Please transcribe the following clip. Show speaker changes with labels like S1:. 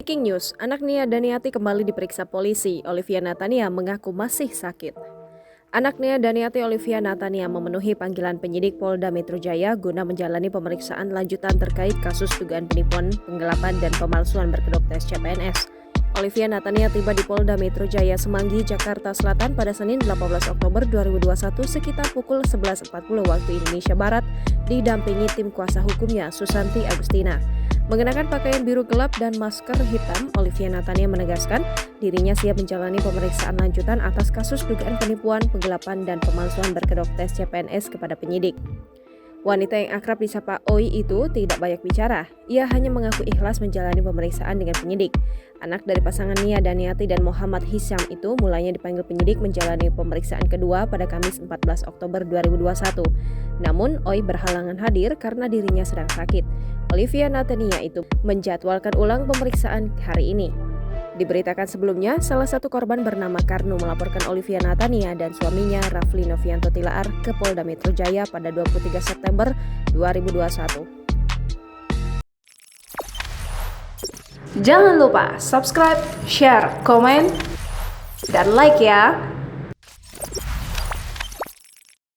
S1: Breaking news, anak Nia Daniati kembali diperiksa polisi. Olivia Natania mengaku masih sakit. Anak Nia Daniati Olivia Natania memenuhi panggilan penyidik Polda Metro Jaya guna menjalani pemeriksaan lanjutan terkait kasus dugaan penipuan, penggelapan, dan pemalsuan berkedok tes CPNS. Olivia Natania tiba di Polda Metro Jaya Semanggi, Jakarta Selatan pada Senin 18 Oktober 2021 sekitar pukul 11.40 waktu Indonesia Barat, didampingi tim kuasa hukumnya Susanti Agustina. Mengenakan pakaian biru gelap dan masker hitam, Olivia Natania menegaskan dirinya siap menjalani pemeriksaan lanjutan atas kasus dugaan penipuan, penggelapan, dan pemalsuan berkedok tes CPNS kepada penyidik. Wanita yang akrab disapa Oi itu tidak banyak bicara. Ia hanya mengaku ikhlas menjalani pemeriksaan dengan penyidik. Anak dari pasangan Nia Daniati dan Muhammad Hisyam itu mulanya dipanggil penyidik menjalani pemeriksaan kedua pada Kamis 14 Oktober 2021. Namun, Oi berhalangan hadir karena dirinya sedang sakit. Olivia Natania itu menjadwalkan ulang pemeriksaan hari ini. Diberitakan sebelumnya, salah satu korban bernama Karnu melaporkan Olivia Natania dan suaminya Rafli Novianto Tilaar ke Polda Metro Jaya pada 23 September 2021.
S2: Jangan lupa subscribe, share, komen, dan like ya!